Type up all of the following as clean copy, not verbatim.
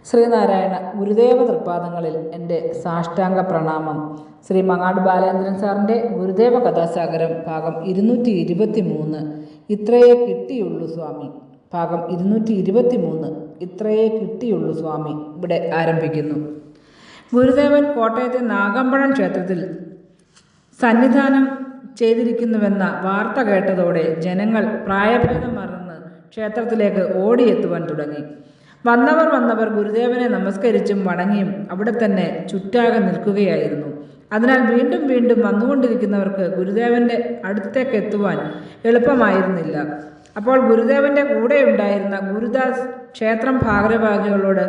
ശ്രീനാരായണ ഗുരുദേവ തൃപ്പാദങ്ങളിൽ എൻ്റെ സാഷ്ടാംഗ പ്രണാമം. ശ്രീ മങ്ങാട് ബാലേന്ദ്രൻ സാറിൻ്റെ ഗുരുദേവ കഥാസാഗരം ഭാഗം 223 ഇത്രയേ കിട്ടിയുള്ളൂ സ്വാമി. ഭാഗം 223 ഇത്രയേ കിട്ടിയുള്ളൂ സ്വാമി ഇവിടെ ആരംഭിക്കുന്നു. ഗുരുദേവൻ കോട്ടയത്തെ നാഗമ്പഴം ക്ഷേത്രത്തിൽ സന്നിധാനം ചെയ്തിരിക്കുന്നുവെന്ന വാർത്ത കേട്ടതോടെ ജനങ്ങൾ പ്രായഭേദം മറന്ന് ക്ഷേത്രത്തിലേക്ക് ഓടിയെത്തുവാൻ തുടങ്ങി. വന്നവർ ഗുരുദേവനെ നമസ്കരിച്ചും വണങ്ങിയും അവിടെ തന്നെ ചുറ്റാകെ നിൽക്കുകയായിരുന്നു. അതിനാൽ വീണ്ടും വീണ്ടും വന്നുകൊണ്ടിരിക്കുന്നവർക്ക് ഗുരുദേവൻ്റെ അടുത്തേക്ക് എത്തുവാൻ എളുപ്പമായിരുന്നില്ല. അപ്പോൾ ഗുരുദേവൻ്റെ കൂടെയുണ്ടായിരുന്ന ഗുരുദാസ് ക്ഷേത്രം ഭാരവാഹികളോട്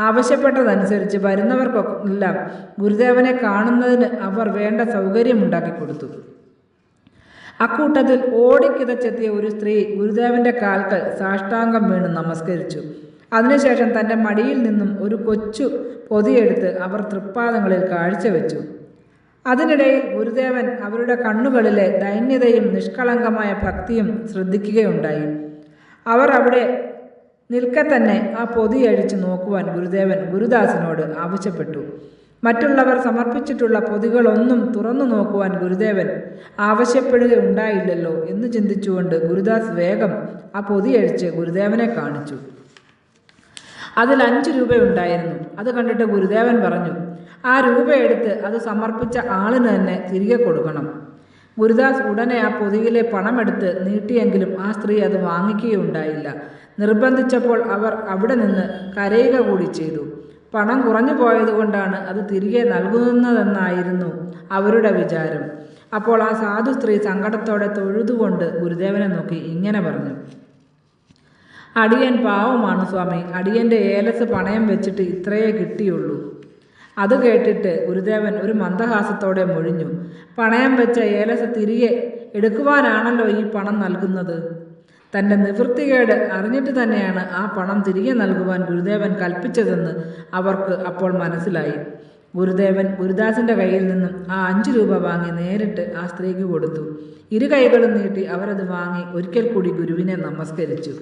ആവശ്യപ്പെട്ടതനുസരിച്ച് വരുന്നവർക്കെല്ലാം ഗുരുദേവനെ കാണുന്നതിന് അവർ വേണ്ട സൗകര്യമുണ്ടാക്കി കൊടുത്തു. അക്കൂട്ടത്തിൽ ഓടിക്കിതച്ചെത്തിയ ഒരു സ്ത്രീ ഗുരുദേവൻ്റെ കാൽക്കൽ സാഷ്ടാംഗം വീണ് നമസ്കരിച്ചു. അതിനുശേഷം തൻ്റെ മടിയിൽ നിന്നും ഒരു കൊച്ചു പൊതിയെടുത്ത് അവർ തൃപ്പാദങ്ങളിൽ കാഴ്ചവെച്ചു. അതിനിടയിൽ ഗുരുദേവൻ അവരുടെ കണ്ണുകളിലെ ദൈന്യതയും നിഷ്കളങ്കമായ ഭക്തിയും ശ്രദ്ധിക്കുകയുണ്ടായി. അവർ അവിടെ നിൽക്കെ തന്നെ ആ പൊതിയഴിച്ചു നോക്കുവാൻ ഗുരുദേവൻ ഗുരുദാസിനോട് ആവശ്യപ്പെട്ടു. മറ്റുള്ളവർ സമർപ്പിച്ചിട്ടുള്ള പൊതികളൊന്നും തുറന്നു നോക്കുവാൻ ഗുരുദേവൻ ആവശ്യപ്പെടുകയുണ്ടായില്ലല്ലോ എന്ന് ചിന്തിച്ചുകൊണ്ട് ഗുരുദാസ് വേഗം ആ പൊതിയഴിച്ച് ഗുരുദേവനെ കാണിച്ചു. അതിൽ 5 രൂപയുണ്ടായിരുന്നു. അത് കണ്ടിട്ട് ഗുരുദേവൻ പറഞ്ഞു, ആ രൂപ എടുത്ത് അത് സമർപ്പിച്ച ആളിന് തന്നെ തിരികെ കൊടുക്കണം. ഗുരുദാസ് ഉടനെ ആ പൊതിയിലെ പണമെടുത്ത് നീട്ടിയെങ്കിലും ആ സ്ത്രീ അത് വാങ്ങിക്കുകയുണ്ടായില്ല. നിർബന്ധിച്ചപ്പോൾ അവർ അവിടെ നിന്ന് കരയുക കൂടി ചെയ്തു. പണം കുറഞ്ഞു പോയതുകൊണ്ടാണ് അത് തിരികെ നൽകുന്നതെന്നായിരുന്നു അവരുടെ വിചാരം. അപ്പോൾ ആ സാധു സ്ത്രീ സങ്കടത്തോടെ തൊഴുതുകൊണ്ട് ഗുരുദേവനെ നോക്കി ഇങ്ങനെ പറഞ്ഞു, അടിയൻ പാവമാണ് സ്വാമി. അടിയൻ്റെ ഏലസ് പണയം വെച്ചിട്ട് ഇത്രയേ കിട്ടിയുള്ളൂ. അത് കേട്ടിട്ട് ഗുരുദേവൻ ഒരു മന്ദഹാസത്തോടെ മൊഴിഞ്ഞു, പണയം വെച്ച ഏലസ് തിരികെ എടുക്കുവാനാണല്ലോ ഈ പണം നൽകുന്നത്. തൻ്റെ നിവൃത്തികേട് അറിഞ്ഞിട്ട് തന്നെയാണ് ആ പണം തിരികെ നൽകുവാൻ ഗുരുദേവൻ കൽപ്പിച്ചതെന്ന് അവർക്ക് അപ്പോൾ മനസ്സിലായി. ഗുരുദേവൻ ഗുരുദാസിൻ്റെ കയ്യിൽ നിന്നും ആ 5 രൂപ വാങ്ങി നേരിട്ട് ആ സ്ത്രീക്ക് കൊടുത്തു. 2 കൈകളും നീട്ടി അവരത് വാങ്ങി ഒരിക്കൽ കൂടി ഗുരുവിനെ നമസ്കരിച്ചു.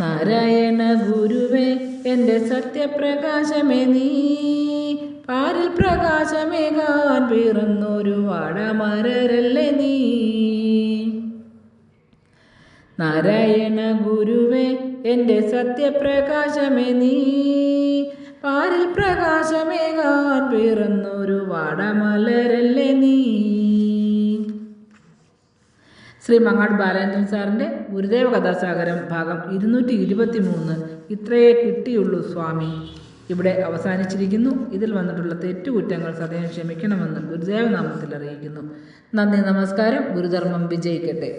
നാരായണ ഗുരുവേ എൻ്റെ സത്യപ്രകാശമേ നീ, പാരിൽ പ്രകാശമേകാൻ പിറന്നൊരു വാടമരരല്ലേ നീ. നാരായണ ഗുരുവേ എൻ്റെ സത്യപ്രകാശമേ നീ, പാരിൽ പ്രകാശമേകാൻ പിറന്നൊരു വാടമലരല്ലേ നീ. ശ്രീ മങ്ങാട് ബാലേന്ദ്രൻ സാറിൻ്റെ ഗുരുദേവ കഥാസാഗരം ഭാഗം 223 ഇത്രയേ കിട്ടിയുള്ളൂ സ്വാമി ഇവിടെ അവസാനിച്ചിരിക്കുന്നു. ഇതിൽ വന്നിട്ടുള്ള തെറ്റുകുറ്റങ്ങൾ സദയം ക്ഷമിക്കണമെന്ന് ഗുരുദേവ നാമത്തിൽ അറിയിക്കുന്നു. നന്ദി, നമസ്കാരം. ഗുരുധർമ്മം വിജയിക്കട്ടെ.